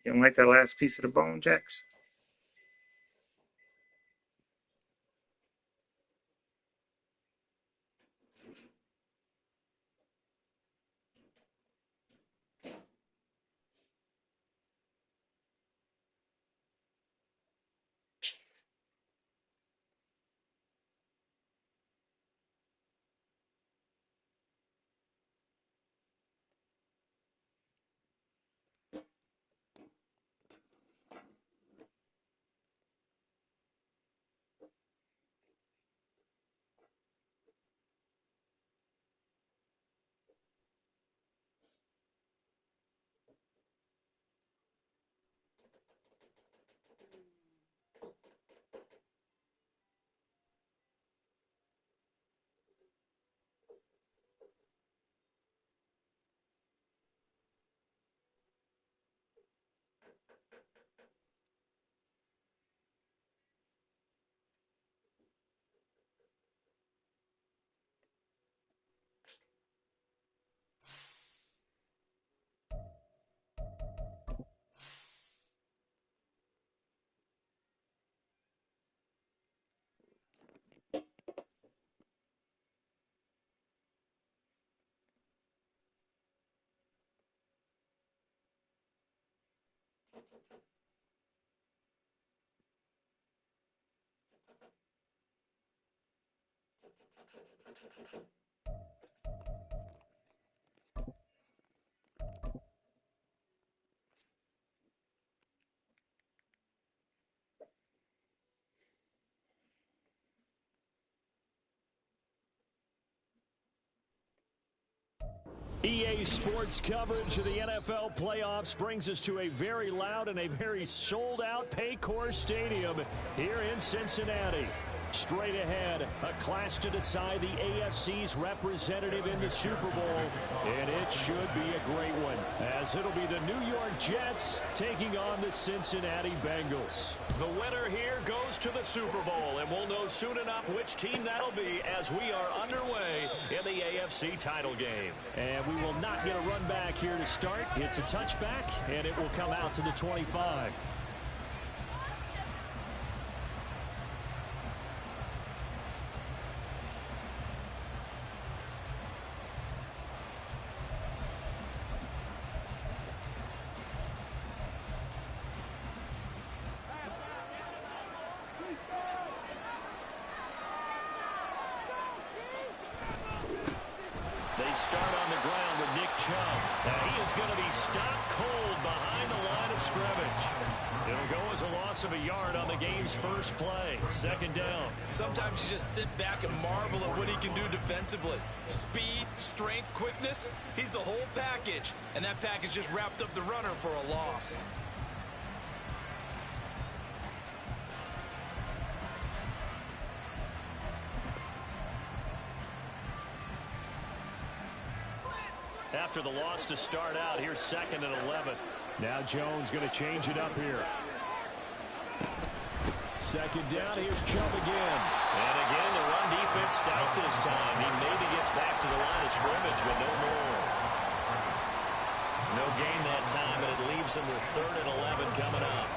You don't like that last piece of the bone, Jax? EA Sports coverage of the NFL playoffs brings us to a very loud and a very sold-out Paycor Stadium here in Cincinnati. Straight ahead, a clash to decide the AFC's representative in the Super Bowl, and it should be a great one, as it'll be the New York Jets taking on the Cincinnati Bengals. The winner here goes to the Super Bowl, and we'll know soon enough which team that'll be as we are underway in the AFC title game. And we will not get a run back here to start. It's a touchback, and it will come out to the 25. Start on the ground with Nick Chubb. Now he is going to be stopped cold behind the line of scrimmage. It'll go as a loss of a yard on the game's first play. Second down. Sometimes you just sit back and marvel at what he can do defensively. Speed, strength, quickness. He's the whole package. And that package just wrapped up the runner for a loss. After the loss to start out, here's 2nd and 11. Now Jones going to change it up here. Second down, here's Chubb again. And again, the run defense stout this time. He maybe gets back to the line of scrimmage, but no more. No gain that time, and it leaves him with 3rd and 11 coming up.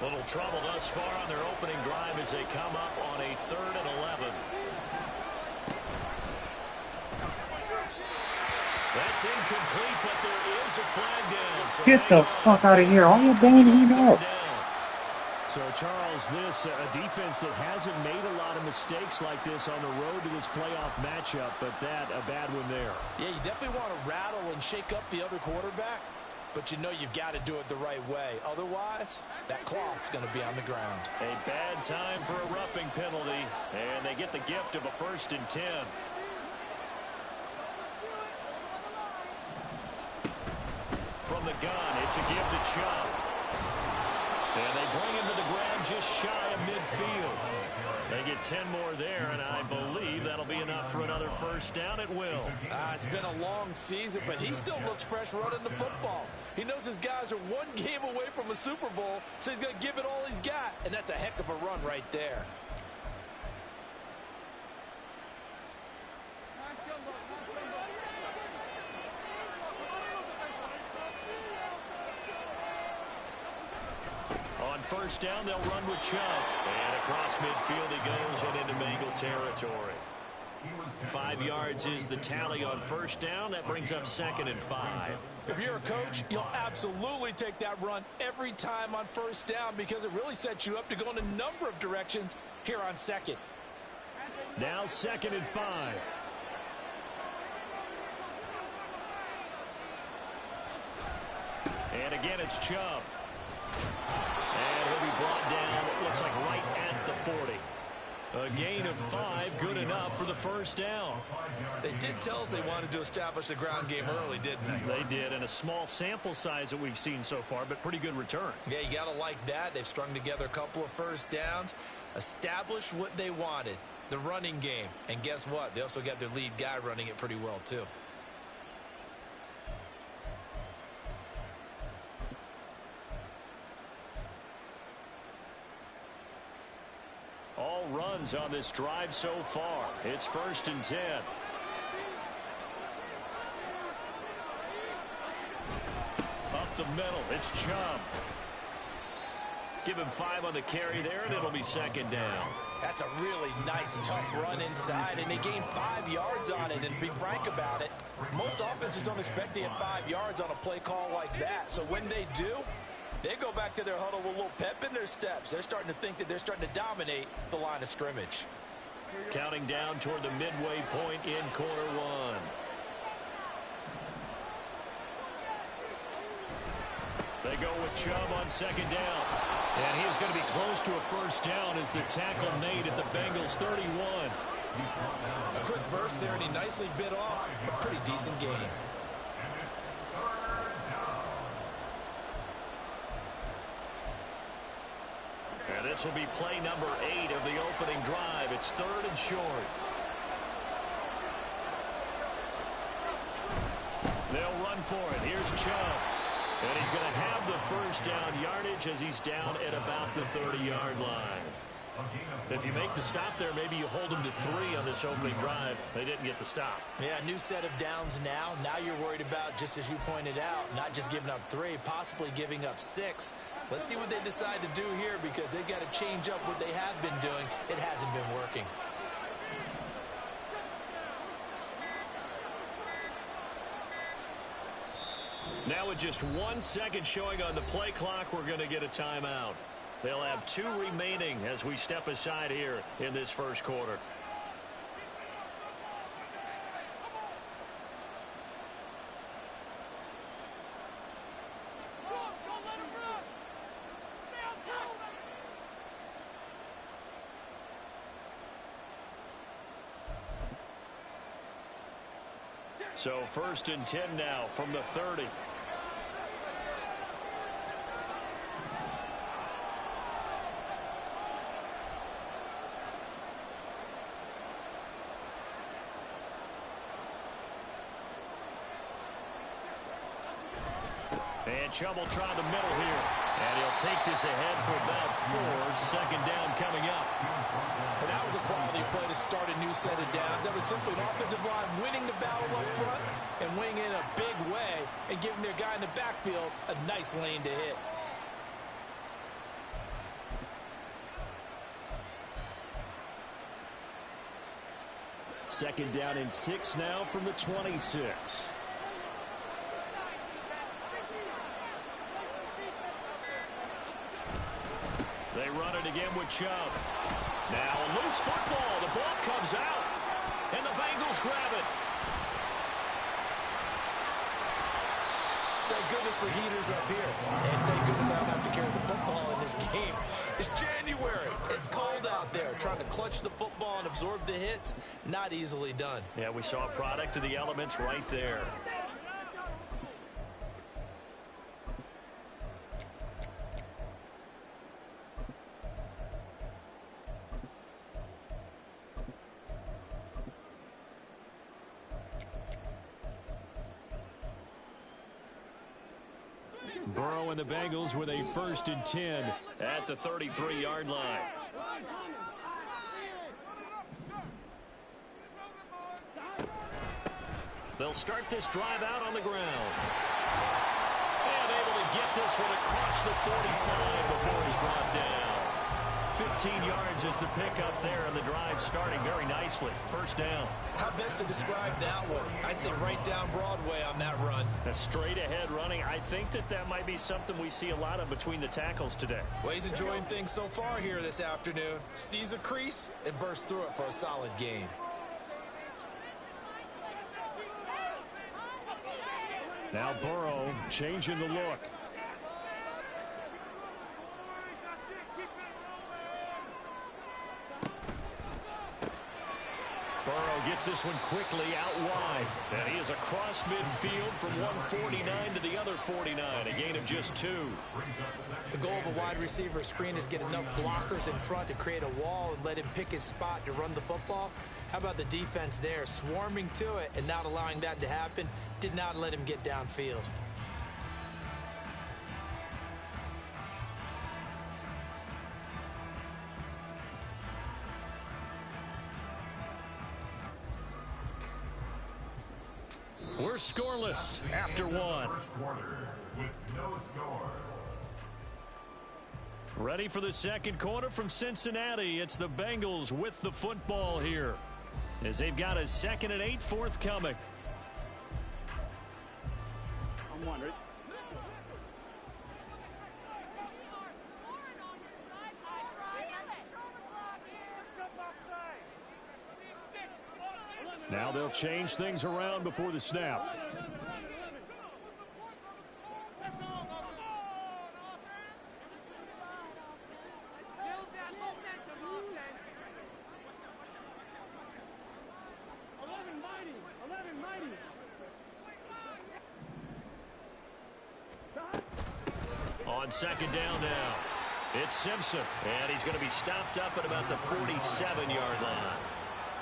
Little trouble thus far on their opening drive as they come up on a 3rd and 11. That's incomplete, but there is a flag down. So Get the fuck out of here. All your bands you know. So, Charles, this a defense that hasn't made a lot of mistakes like this on the road to this playoff matchup, but that a bad one there. Yeah, you definitely want to rattle and shake up the other quarterback. But you know you've got to do it the right way. Otherwise, that cloth's going to be on the ground. A bad time for a roughing penalty, and they get the gift of a 1st and 10. From the gun, it's a give to Chubb. And they bring him to the ground just shy of midfield. They get 10 more there, and I believe that'll be enough for another first down at will. It's been a long season, but he still looks fresh running the football. He knows his guys are one game away from a Super Bowl, so he's going to give it all he's got, and that's a heck of a run right there. On first down, they'll run with Chubb. And across midfield he goes and into Bengal territory. 5 yards is the tally on first down. That brings up 2nd and 5. If you're a coach, you'll absolutely take that run every time on first down because it really sets you up to go in a number of directions here on 2nd. Now 2nd and 5. And again, it's Chubb. And he'll be brought down, it looks like right at the 40. A gain of 5, good enough for the first down. They did tell us they wanted to establish the ground game early, didn't they? They did, and a small sample size that we've seen so far, but pretty good return. Yeah, you got to like that. They've strung together a couple of first downs, established what they wanted, the running game. And guess what? They also got their lead guy running it pretty well, too. All runs on this drive so far. It's 1st and 10. Up the middle, it's Chubb. Give him 5 on the carry there, and it'll be 2nd down. That's a really nice, tough run inside, and they gained 5 yards on it. And to be frank about it, most offenses don't expect to get 5 yards on a play call like that. So when they do, they go back to their huddle with a little pep in their steps. They're starting to think that they're starting to dominate the line of scrimmage. Counting down toward the midway point in quarter 1. They go with Chubb on 2nd down. And he is going to be close to a first down as the tackle made at the Bengals 31. A quick burst there, and he nicely bit off a pretty decent gain. And this will be play number 8 of the opening drive. It's 3rd and short. They'll run for it. Here's Chubb. And he's going to have the first down yardage as he's down at about the 30-yard line. If you make the stop there, maybe you hold him to 3 on this opening drive. They didn't get the stop. Yeah, new set of downs now. Now you're worried about, just as you pointed out, not just giving up 3, possibly giving up 6. Let's see what they decide to do here because they've got to change up what they have been doing. It hasn't been working. Now with just 1 second showing on the play clock, we're going to get a timeout. They'll have 2 remaining as we step aside here in this first quarter. So 1st and 10 now from the 30. And Chubb will try the middle here. And he'll take this ahead for about 4. 2nd down coming up. And that was a quality play to start a new set of downs. That was simply an offensive line winning the battle up front and winning in a big way and giving their guy in the backfield a nice lane to hit. Second down and 6 now from the 26. They run it again with Chubb. Now a loose football. The ball comes out. And the Bengals grab it. Thank goodness for heaters up here. And thank goodness I don't have to carry the football in this game. It's January. It's cold out there. Trying to clutch the football and absorb the hits, not easily done. Yeah, we saw a product of the elements right there. Burrow and the Bengals with a 1st and 10 at the 33-yard line. They'll start this drive out on the ground. And able to get this one across the 45 before he's brought down. 15 yards is the pickup there, and the drive starting very nicely. 1st down. How best to describe that one? I'd say right down Broadway on that run. A straight-ahead running. I think that might be something we see a lot of between the tackles today. Well, he's enjoying things so far here this afternoon. Sees a crease and bursts through it for a solid gain. Now Burrow changing the look. Burrow gets this one quickly out wide. And he is across midfield from 149 to the other 49. A gain of just 2. The goal of a wide receiver screen is get enough blockers in front to create a wall and let him pick his spot to run the football. How about the defense there, swarming to it and not allowing that to happen? Did not let him get downfield. We're scoreless after 1. Ready for the 2nd quarter from Cincinnati. It's the Bengals with the football here, as they've got a 2nd and 8 forthcoming. I'm wondering. Now they'll change things around before the snap. On 2nd down now, it's Simpson, and he's going to be stopped up at about the 47-yard line.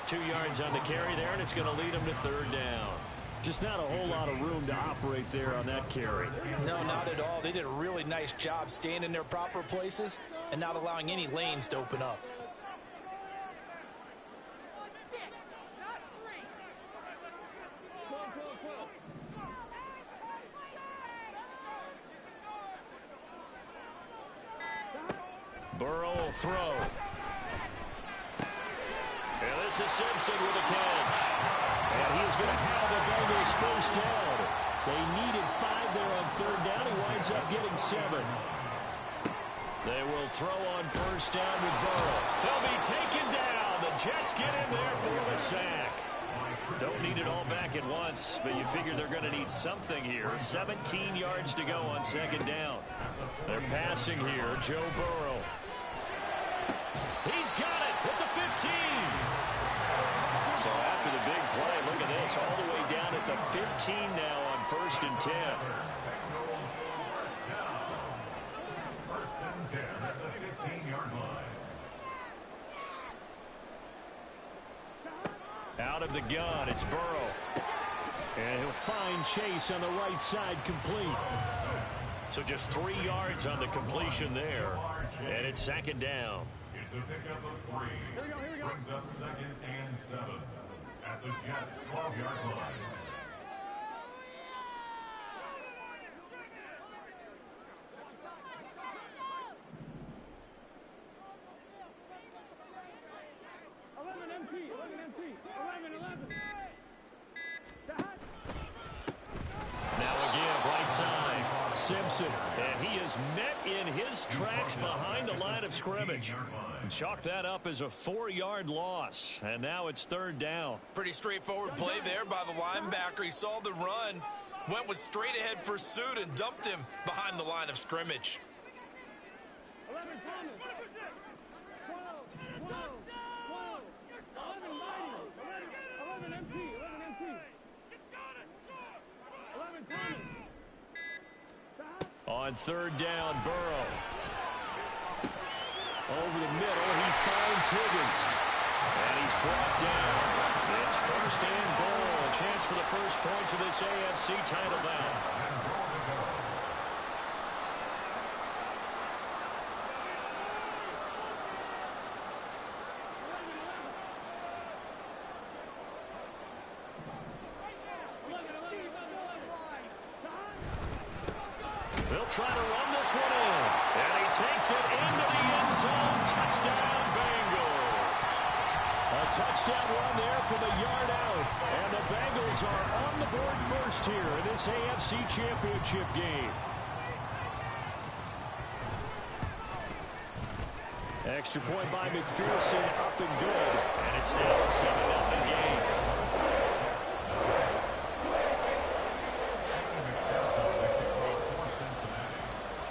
2 yards on the carry there, and it's going to lead him to 3rd down. Just not a whole lot of room to operate there on that carry. No, not at all. They did a really nice job staying in their proper places and not allowing any lanes to open up. Burrow will throw. And this is Simpson with a catch. And he's going to have the Bengals 1st down. They needed 5 there on 3rd down. He winds up getting 7. They will throw on 1st down with Burrow. He'll be taken down. The Jets get in there for the sack. Don't need it all back at once, but you figure they're going to need something here. 17 yards to go on 2nd down. They're passing here. Joe Burrow. He's got it at the 15. So after the big play, look at this, all the way down at the 15 now on 1st and 10. First and 10 at the 15-yard line. Out of the gun, it's Burrow. And he'll find Chase on the right side complete. So just 3 yards on the completion there. And it's 2nd down. It's a pickup of 3. Here we go. Brings up 2nd and 7 at the Jets' 12-yard line. Now again, right side, Simpson. And he is met in his tracks behind the line of scrimmage. Chalk that up as a 4-yard loss. And now it's 3rd down. Pretty straightforward play there by the linebacker. He saw the run, went with straight-ahead pursuit, and dumped him behind the line of scrimmage. On 3rd down, Burrow. Over the middle, he finds Higgins. And he's brought down. It's 1st and goal. A chance for the first points of this AFC title bout. They'll try to run this one in. And he takes it into the end zone. Touchdown, Bengals. A touchdown run there from a yard out. And the Bengals are on the board first here in this AFC Championship game. Extra point by McPherson, up and good. And it's now a 7-0 game.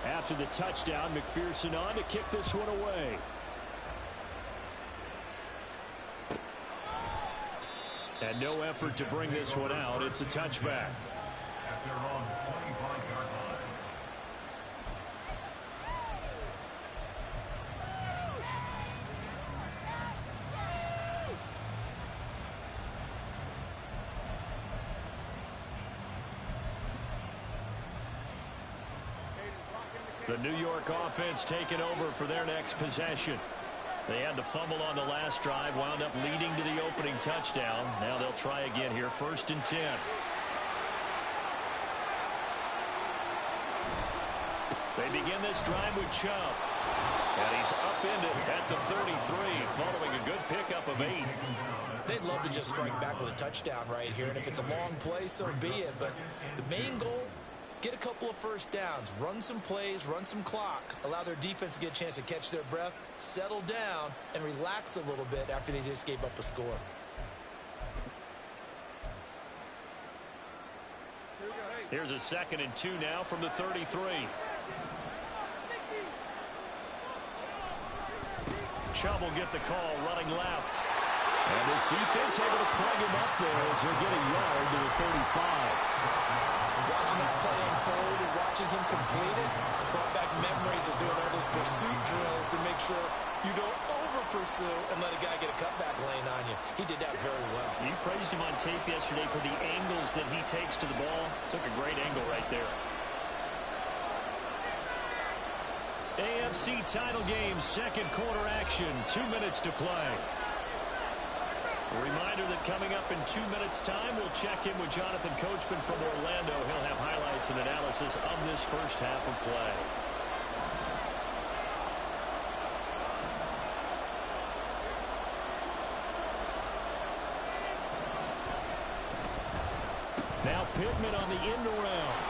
After the touchdown, McPherson on to kick this one away. And no effort to bring this one out. It's a touchback. At their own 25-yard line. The New York offense taking over for their next possession. They had the fumble on the last drive, wound up leading to the opening touchdown. Now they'll try again here, 1st and 10. They begin this drive with Chubb. And he's upended at the 33, following a good pickup of 8. They'd love to just strike back with a touchdown right here, and if it's a long play, so be it. But the main goal, get a couple of first downs, run some plays, run some clock, allow their defense to get a chance to catch their breath, settle down, and relax a little bit after they just gave up a score. Here's a 2nd and 2 now from the 33. Chubb will get the call, running left. And this defense able to plug him up there as he'll get a yard to the 35. Watching that play unfold and watching him complete it brought back memories of doing all those pursuit drills to make sure you don't over-pursue and let a guy get a cutback lane on you. He did that very well. You praised him on tape yesterday for the angles that he takes to the ball. Took a great angle right there. AFC title game, 2nd quarter action, 2 minutes to play. A reminder that coming up in 2 minutes' time, we'll check in with Jonathan Coachman from Orlando. He'll have highlights and analysis of this first half of play. Now Pittman on the end around.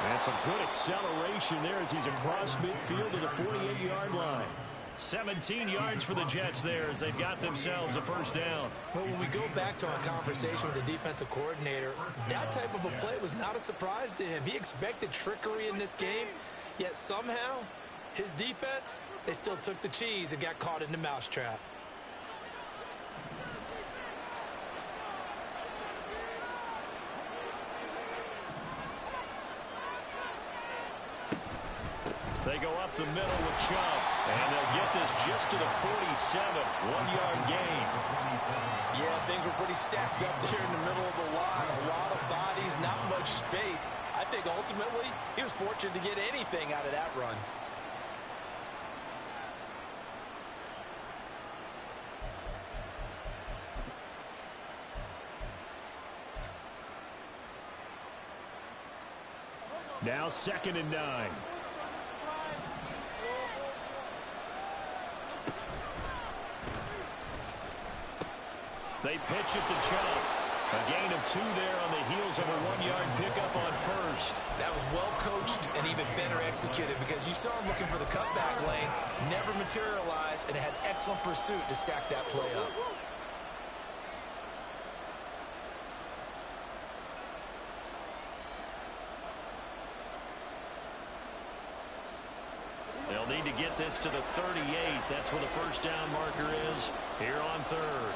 And some good acceleration there as he's across midfield to the 48-yard line. 17 yards for the Jets there as they've got themselves a first down. Well, when we go back to our conversation with the defensive coordinator, that type of a play was not a surprise to him. He expected trickery in this game, yet somehow his defense, they still took the cheese and got caught in the mousetrap. They go up the middle with Chubb, and they'll get this just to the 47, 1-yard gain. Yeah, things were pretty stacked up there in the middle of the line. A lot of bodies, not much space. I think ultimately he was fortunate to get anything out of that run. Now 2nd and 9. They pitch it to Chubb. A gain of 2 there on the heels of a 1-yard pickup on first. That was well coached and even better executed because you saw him looking for the cutback lane, never materialized, and had excellent pursuit to stack that play up. They'll need to get this to the 38. That's where the first down marker is here on 3rd.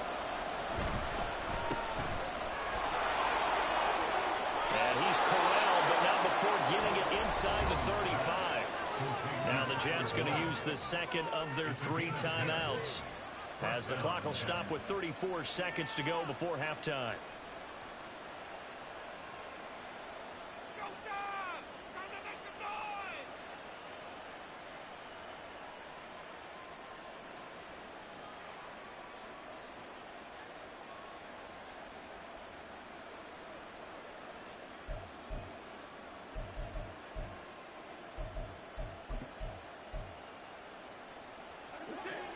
And he's corralled, but not before getting it inside the 35. Now the Jets going to use the 2nd of their 3 timeouts as the clock will stop with 34 seconds to go before halftime.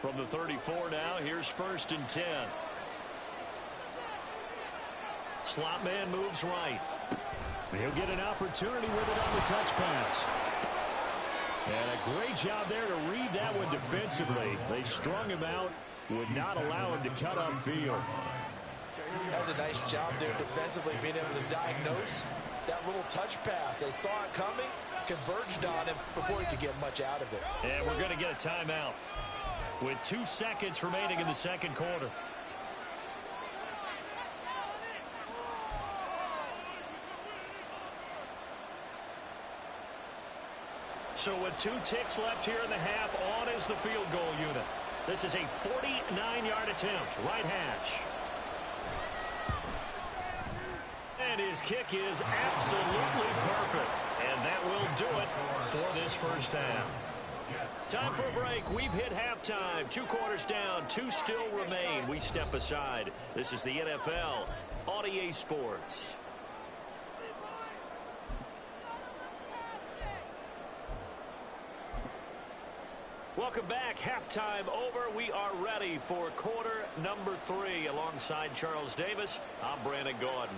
From the 34 now, here's 1st and 10. Slot man moves right. He'll get an opportunity with it on the touch pass. And a great job there to read that one defensively. They strung him out, would not allow him to cut upfield. That's a nice job there defensively, being able to diagnose that little touch pass. They saw it coming, converged on him before he could get much out of it. And we're going to get a timeout with 2 seconds remaining in the second quarter. So with 2 ticks left here in the half, on is the field goal unit. This is a 49-yard attempt, right hash. And his kick is absolutely perfect. And that will do it for this first half. Time for a break. We've hit halftime. 2 quarters down, 2 still remain. We step aside. This is the NFL on EA Sports. Welcome back. Halftime over. We are ready for quarter number 3. Alongside Charles Davis, I'm Brandon Gordon.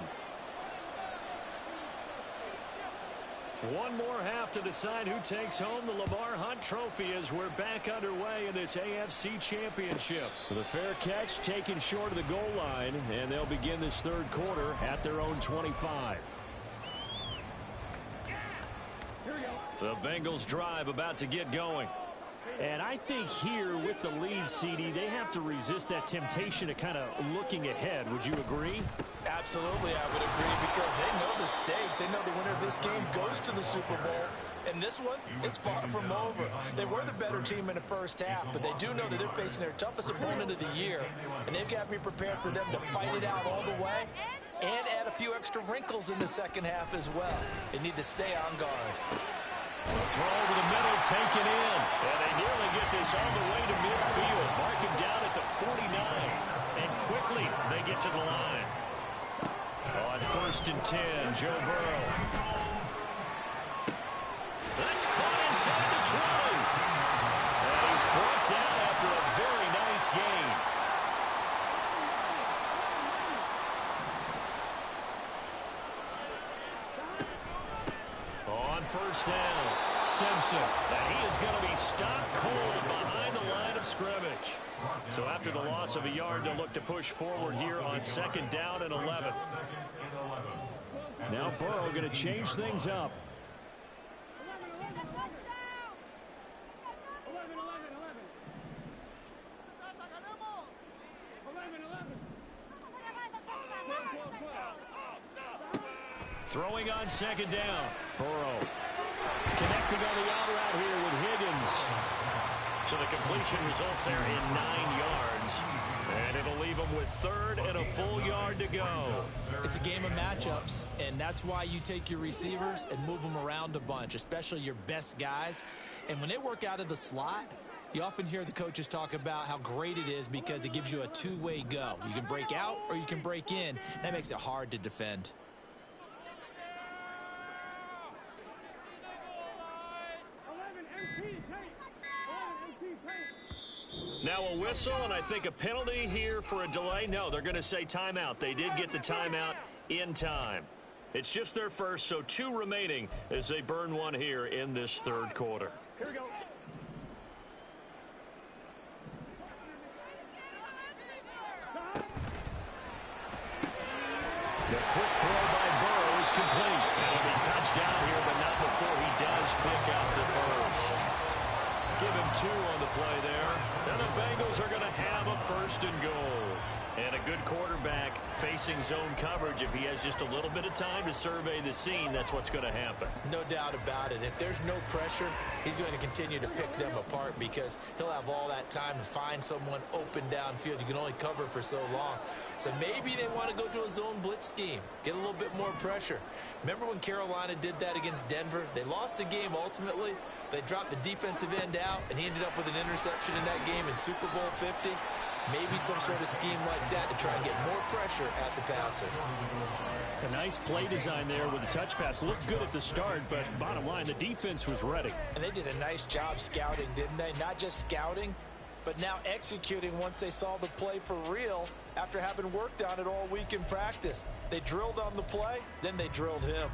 One more half to decide who takes home the Lamar Hunt Trophy as we're back underway in this AFC Championship. The fair catch taken short of the goal line, and they'll begin this third quarter at their own 25. The Bengals drive about to get going. And I think here with the lead, CD, they have to resist that temptation of kind of looking ahead. Would you agree? Absolutely, I would agree, because they know the stakes. They know the winner of this game goes to the Super Bowl. And this one, it's far from over. They were the better team in the first half, but they do know that they're facing their toughest opponent of the year. And they've got to be prepared for them to fight it out all the way and add a few extra wrinkles in the second half as well. They need to stay on guard. The throw over the middle taken in. And they nearly get this all the way to midfield. Mark him down at the 49. And quickly they get to the line. On 1st and 10, Joe Burrow. That's caught inside the 20. And he's brought down after a very nice gain. On 1st down, Simpson. And he is going to be stopped cold behind the line of scrimmage. So after the loss of a yard, they'll look to push forward here on 2nd down and 11. Now Burrow going to change things up. Throwing on 2nd down. Burrow connecting on the out route here with Higgins. So the completion results there in 9 yards. And it'll leave them with 3rd and a full yard to go. It's a game of matchups, and that's why you take your receivers and move them around a bunch, especially your best guys. And when they work out of the slot, you often hear the coaches talk about how great it is because it gives you a two-way go. You can break out or you can break in. That makes it hard to defend. Now a whistle, and I think a penalty here for a delay. No, they're going to say timeout. They did get the timeout in time. It's just their first, so 2 remaining as they burn one here in this third quarter. Here we go. The quick throw by Burrow is complete. It'll be touchdown here, but not before he does pick up the first. Give him 2 on the play there. Now the Bengals are going to have a 1st and goal. And a good quarterback facing zone coverage. If he has just a little bit of time to survey the scene, that's what's going to happen. No doubt about it. If there's no pressure, he's going to continue to pick them apart because he'll have all that time to find someone open downfield. You can only cover for so long. So maybe they want to go to a zone blitz scheme, get a little bit more pressure. Remember when Carolina did that against Denver? They lost the game ultimately. They dropped the defensive end out, and he ended up with an interception in that game in Super Bowl 50. Maybe some sort of scheme like that to try and get more pressure at the passer. A nice play design there with the touch pass. Looked good at the start, but bottom line, the defense was ready. And they did a nice job scouting, didn't they? Not just scouting, but now executing once they saw the play for real after having worked on it all week in practice. They drilled on the play, then they drilled him.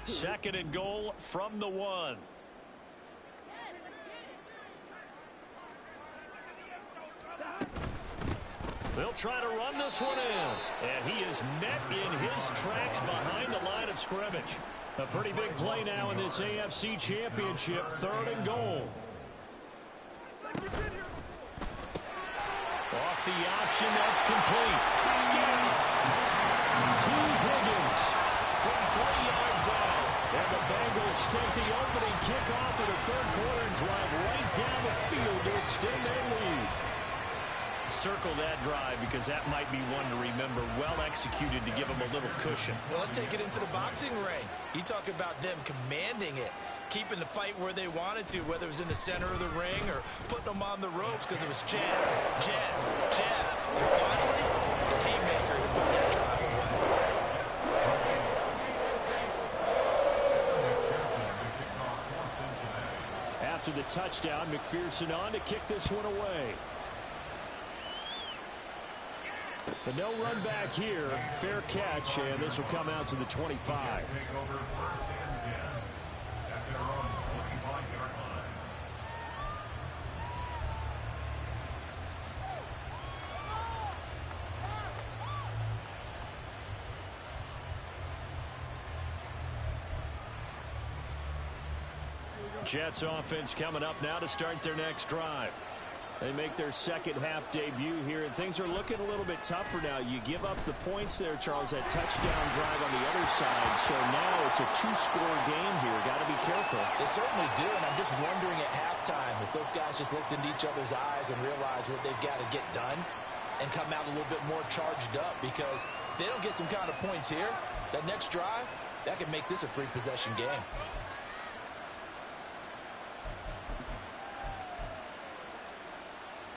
Second and goal from the 1. They'll try to run this one in. And he is met in his tracks behind the line of scrimmage. A pretty big play now in this AFC Championship. Third and goal. Off the option, that's complete. Touchdown! T. Higgins from 3 yards out. And the Bengals take the opening kickoff of the third quarter and drive right down the field to extend their lead. Circle that drive because that might be one to remember. Well executed to give them a little cushion. Well, let's take it into the boxing ring. You talk about them commanding it, keeping the fight where they wanted to, whether it was in the center of the ring or putting them on the ropes because it was jab, jab, jab. And finally, the haymaker to put that drive away. After the touchdown, McPherson on to kick this one away. But no run back here. Fair catch, and this will come out to the 25. Jets offense coming up now to start their next drive. They make their second half debut here, and things are looking a little bit tougher now. You give up the points there, Charles, that touchdown drive on the other side. So now it's a 2-score game here. Got to be careful. They certainly do, and I'm just wondering at halftime if those guys just looked into each other's eyes and realized what they've got to get done and come out a little bit more charged up, because if they don't get some kind of points here, that next drive, that could make this a 3-possession game.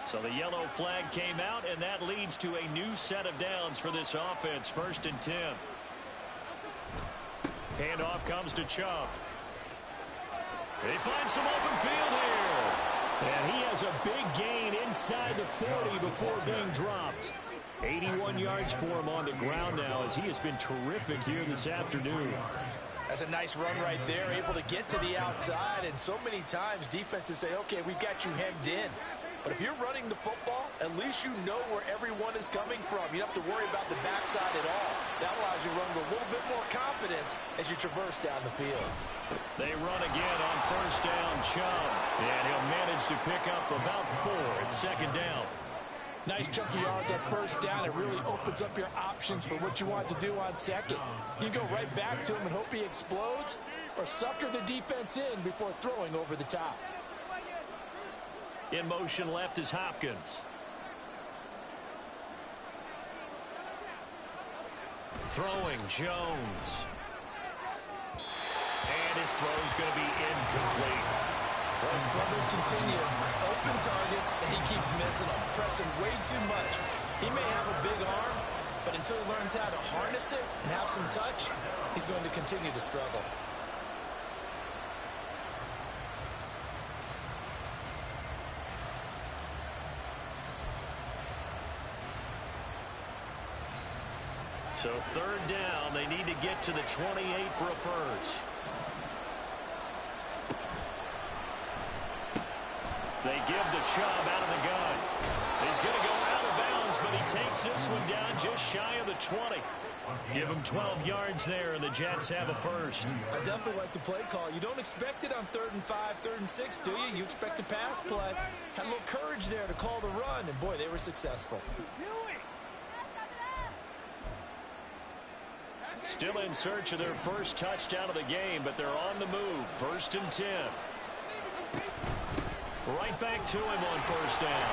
So the yellow flag came out, and that leads to a new set of downs for this offense. 1st and 10. Handoff comes to Chubb. They find some open field here. And he has a big gain inside the 40 before being dropped. 81 yards for him on the ground now, as he has been terrific here this afternoon. That's a nice run right there, able to get to the outside. And so many times defenses say, okay, we've got you hemmed in. But if you're running the football, at least you know where everyone is coming from. You don't have to worry about the backside at all. That allows you to run with a little bit more confidence as you traverse down the field. They run again on 1st down, Chubb. And he'll manage to pick up about 4. It's 2nd down. Nice chunk of yards on 1st down. It really opens up your options for what you want to do on 2nd. You go right back to him and hope he explodes, or sucker the defense in before throwing over the top. In motion left is Hopkins. Throwing Jones. And his throw's going to be incomplete. Well, struggles continue. Open targets, and he keeps missing them, pressing way too much. He may have a big arm, but until he learns how to harness it and have some touch, he's going to continue to struggle. So 3rd down, they need to get to the 28 for a first. They give the Chubb out of the gun. He's going to go out of bounds, but he takes this one down just shy of the 20. Give him 12 yards there, and the Jets have a first. I definitely like the play call. You don't expect it on 3rd and 5, 3rd and 6, do you? You expect a pass play. Had a little courage there to call the run, and boy, they were successful. Still in search of their first touchdown of the game, but they're on the move. 1st and 10. Right back to him on 1st down.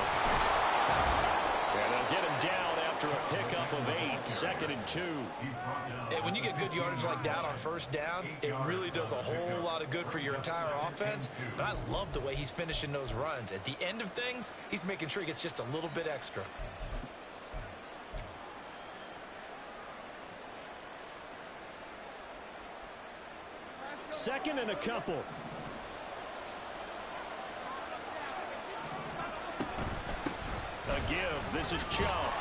And they'll get him down after a pickup of 8. 2nd and 2. And when you get good yardage like that on 1st down, it really does a whole lot of good for your entire offense. But I love the way he's finishing those runs. At the end of things, he's making sure he gets just a little bit extra. 2nd and a couple. A give. This is Chubb.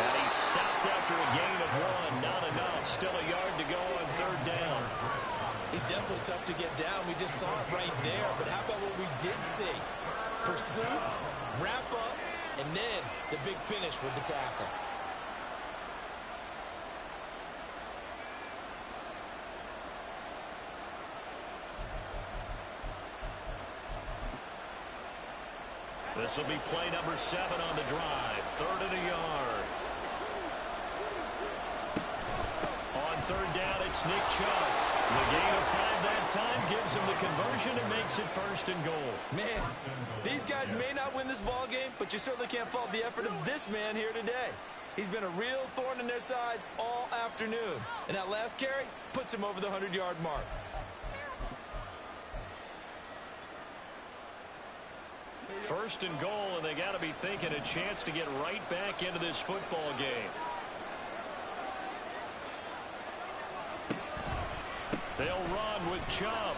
And he's stopped after a gain of 1. Not enough. Still a yard to go on 3rd down. He's definitely tough to get down. We just saw it right there. But how about what we did see? Pursuit, wrap up, and then the big finish with the tackle. This will be play number 7 on the drive. 3rd and a yard. On 3rd down, it's Nick Chubb. The gain of 5 that time gives him the conversion and makes it 1st and goal. Man, these guys may not win this ball game, but you certainly can't fault the effort of this man here today. He's been a real thorn in their sides all afternoon. And that last carry puts him over the 100-yard mark. First and goal, and they got to be thinking a chance to get right back into this football game. They'll run with Chubb.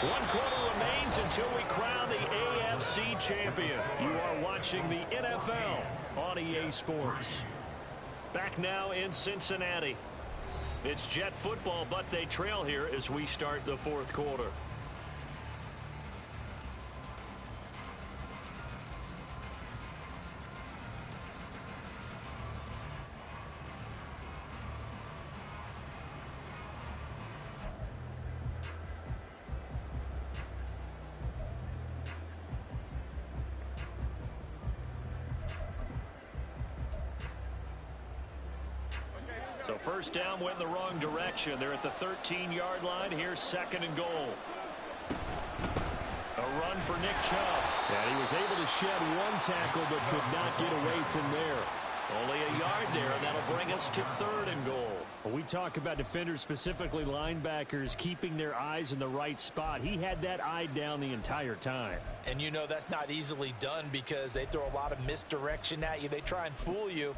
1 quarter remains until we crown the AFC champion. You are watching the NFL on EA Sports. Back now in Cincinnati. It's Jet football, but they trail here as we start the 4th quarter. So first down went in the wrong direction. They're at the 13-yard line. Here's 2nd and goal. A run for Nick Chubb. And he was able to shed 1 tackle but could not get away from there. Only a yard there, and that'll bring us to 3rd and goal. When we talk about defenders, specifically linebackers, keeping their eyes in the right spot. He had that eye down the entire time. And you know that's not easily done because they throw a lot of misdirection at you. They try and fool you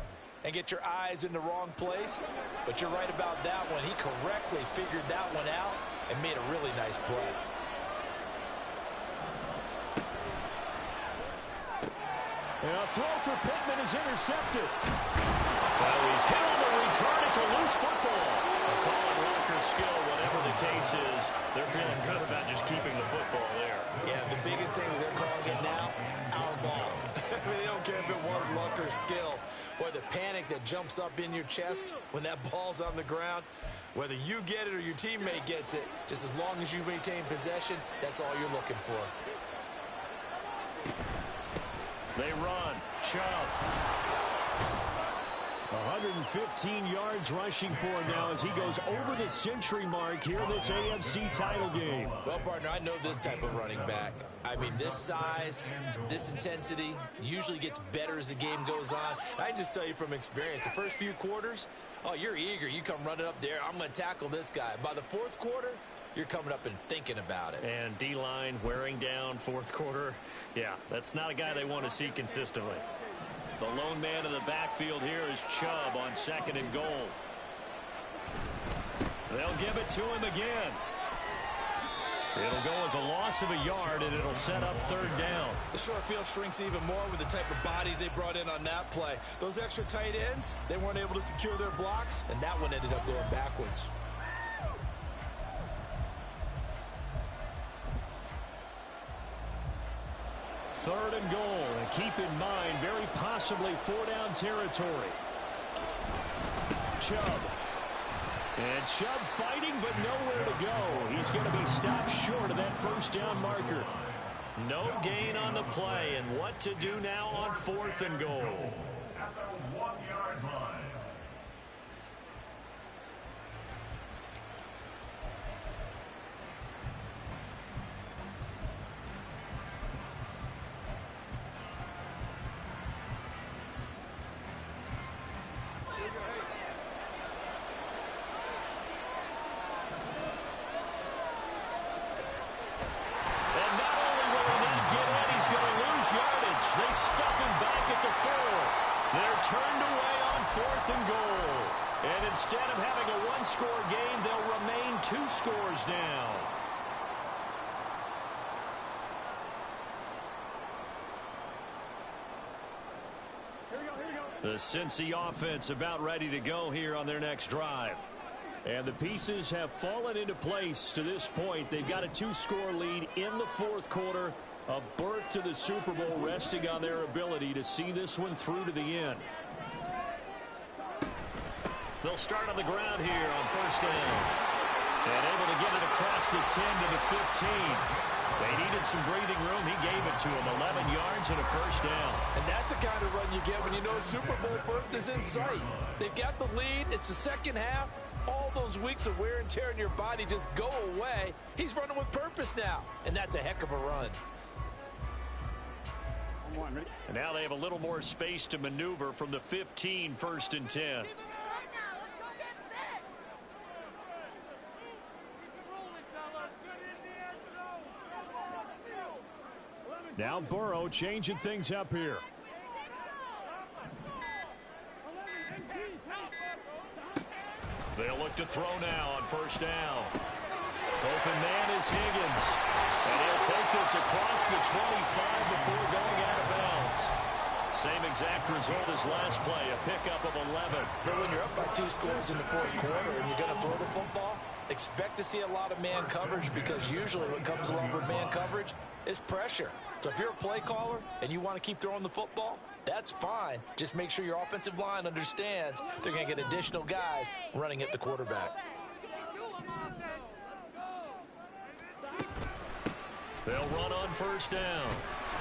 and get your eyes in the wrong place. But you're right about that one. He correctly figured that one out and made a really nice play. And a throw for Pittman is intercepted. Well, he's hit on the return. It's a loose football. A call on Walker's skill, whatever the case is. They're feeling good about just keeping the football there. Yeah, the biggest thing that they're calling it now, our ball. I mean, they don't care if it was luck or skill. Boy, the panic that jumps up in your chest when that ball's on the ground, whether you get it or your teammate gets it, just as long as you maintain possession, that's all you're looking for. They run. Chubb. 115 yards rushing for him now as he goes over the century mark here in this AFC title game. Well, partner, I know this type of running back. I mean, this size, this intensity usually gets better as the game goes on. I can just tell you from experience, the first few quarters, oh, you're eager. You come running up there, I'm going to tackle this guy. By the 4th quarter, you're coming up and thinking about it. And D-line wearing down 4th quarter. Yeah, that's not a guy they want to see consistently. The lone man in the backfield here is Chubb on 2nd and goal. They'll give it to him again. It'll go as a loss of a yard, and it'll set up 3rd down. The short field shrinks even more with the type of bodies they brought in on that play. Those extra tight ends, they weren't able to secure their blocks, and that one ended up going backwards. Third and goal, and keep in mind, very possibly 4-down territory. Chubb. And Chubb fighting, but nowhere to go. He's going to be stopped short of that 1st down marker. No gain on the play, and what to do now on 4th and goal. At the 1-yard line. They stuff him back at the 4. 2 scores down. The Cincy offense about ready to go here on their next drive. And the pieces have fallen into place to this point. They've got a 2-score lead in the 4th quarter. A berth to the Super Bowl resting on their ability to see this one through to the end. They'll start on the ground here on 1st down. And able to get it across the 10 to the 15. They needed some breathing room. He gave it to them. 11 yards and a 1st down. And that's the kind of run you get when you know Super Bowl berth is in sight. They've got the lead. It's the second half. All those weeks of wear and tear in your body just go away. He's running with purpose now. And that's a heck of a run. And now they have a little more space to maneuver from the 15, 1st and 10. Now Burrow changing things up here. They'll look to throw now on 1st down. Open man is Higgins. And he'll take this across the 25 before going out of bounds. Same exact result as last play, a pickup of 11. But when you're up by 2 scores in the 4th quarter and you're going to throw the football, expect to see a lot of man coverage, because usually what comes along with man coverage is pressure. So if you're a play caller and you want to keep throwing the football, that's fine. Just make sure your offensive line understands they're going to get additional guys running at the quarterback. They'll run on 1st down.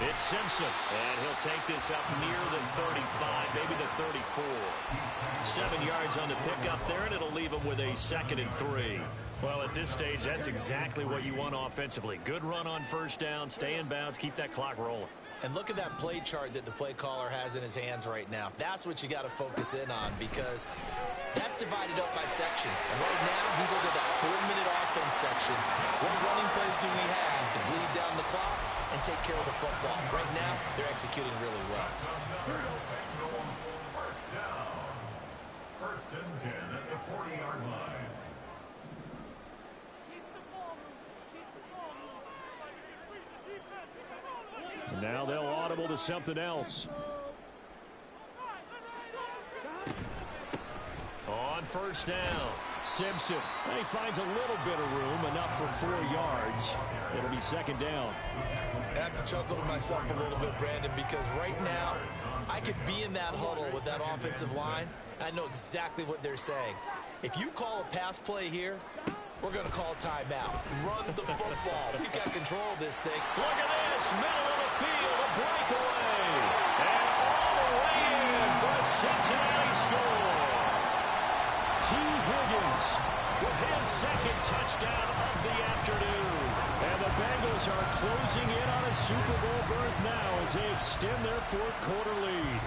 It's Simpson, and he'll take this up near the 35, maybe the 34. 7 yards on the pickup there, and it'll leave him with a 2nd and 3. Well, at this stage, that's exactly what you want offensively. Good run on 1st down, stay in bounds, keep that clock rolling. And look at that play chart that the play caller has in his hands right now. That's what you got to focus in on, because that's divided up by sections. And right now, he's looking at that 4-minute offense section. What running plays do we have to bleed down the clock and take care of the football? Right now, they're executing really well. First down. 1st and 10 at the 40-yard line. Now they'll audible to something else. On 1st down, Simpson. He finds a little bit of room, enough for 4 yards. It'll be 2nd down. I have to chuckle to myself a little bit, Brandon, because right now I could be in that huddle with that offensive line. I know exactly what they're saying. If you call a pass play here, we're going to call timeout. Run the football. We've got control of this thing. Look at this. Middle of the field. A breakaway. And all the way in for a Cincinnati score. T. Higgins with his 2nd touchdown of the afternoon. And the Bengals are closing in on a Super Bowl berth now as they extend their 4th quarter lead.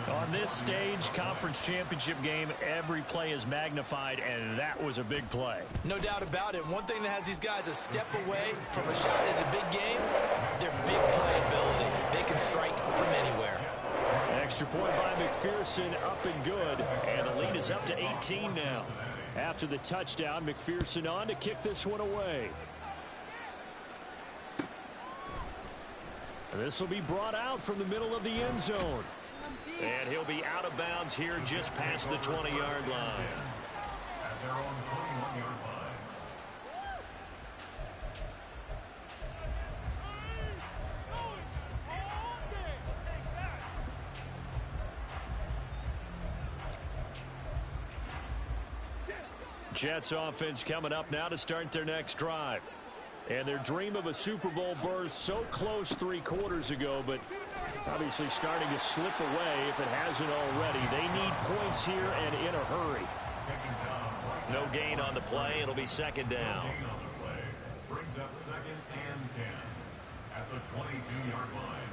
On this stage, conference championship game, every play is magnified, and that was a big play. No doubt about it. One thing that has these guys a step away from a shot at the big game, their big playability. They can strike from anywhere. Extra point by McPherson, up and good, and the lead is up to 18 now. After the touchdown, McPherson on to kick this one away. This will be brought out from the middle of the end zone. And he'll be out of bounds here just past the 20-yard line. At their own 21-yard line. Jets offense coming up now to start their next drive. And their dream of a Super Bowl berth so close 3 quarters ago, but obviously starting to slip away if it hasn't already. They need points here and in a hurry. No gain on the play. It'll be 2nd down. Gain on the play. Brings up 2nd and 10 at the 22-yard line.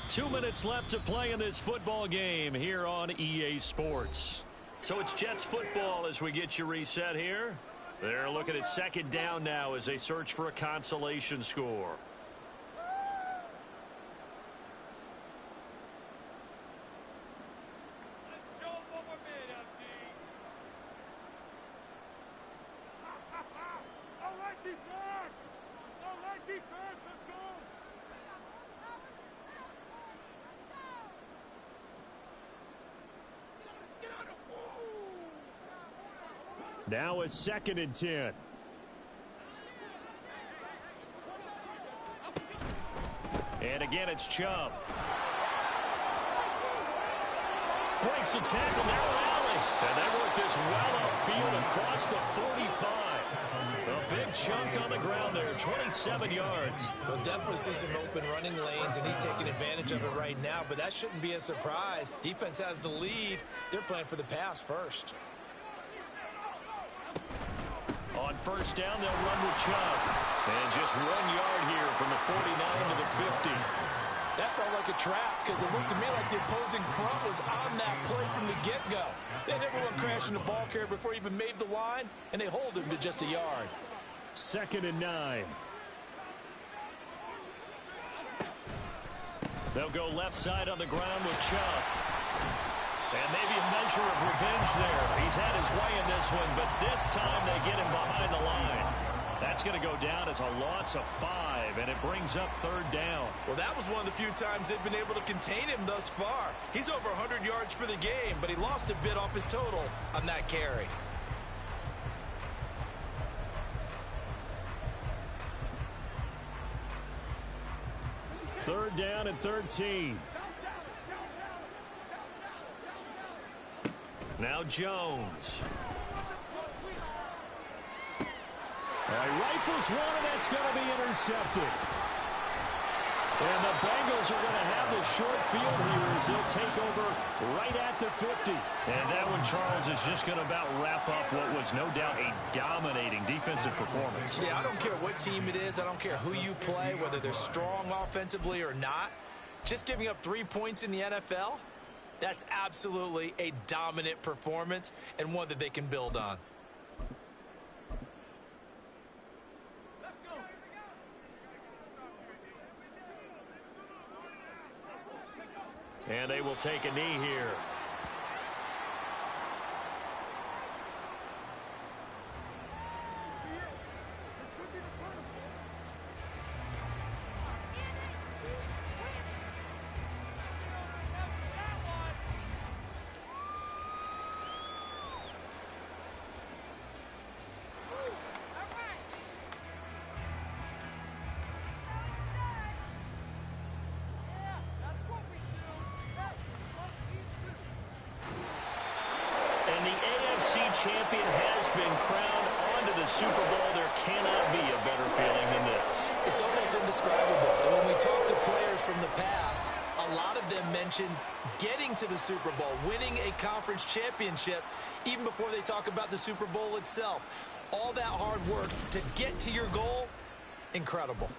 2 minutes left to play in this football game here on EA Sports. So it's Jets football as we get you reset here. They're looking at 2nd down now as they search for a consolation score. Now a 2nd and 10. And again, it's Chubb. Breaks the tackle, now rally. And they work this well upfield across the 45. A big chunk on the ground there, 27 yards. We'll definitely see some open running lanes, and he's taking advantage of it right now, but that shouldn't be a surprise. Defense has the lead. They're playing for the pass first. On first down, they'll run with Chubb. And just 1 yard here from the 49 to the 50. That felt like a trap because it looked to me like the opposing front was on that play from the get-go. They had everyone crashing the ball carrier before he even made the line, and they hold him to just a yard. 2nd and 9. They'll go left side on the ground with Chubb. And maybe a measure of revenge there. He's had his way in this one, but this time they get him behind the line. That's going to go down as a loss of 5, and it brings up 3rd down. Well, that was one of the few times they've been able to contain him thus far. He's over 100 yards for the game, but he lost a bit off his total on that carry. Third down and 13. Now Jones. Rifles one, and that's going to be intercepted. And the Bengals are going to have the short field here as they'll take over right at the 50. And that one, Charles, is just going to about wrap up what was no doubt a dominating defensive performance. Yeah, I don't care what team it is. I don't care who you play, whether they're strong offensively or not. Just giving up 3 points in the NFL, that's absolutely a dominant performance and one that they can build on. And they will take a knee here. Champion has been crowned onto the Super Bowl. There cannot be a better feeling than this. It's almost indescribable. And when we talk to players from the past, a lot of them mention getting to the Super Bowl, winning a conference championship, even before they talk about the Super Bowl itself. All that hard work to get to your goal, incredible.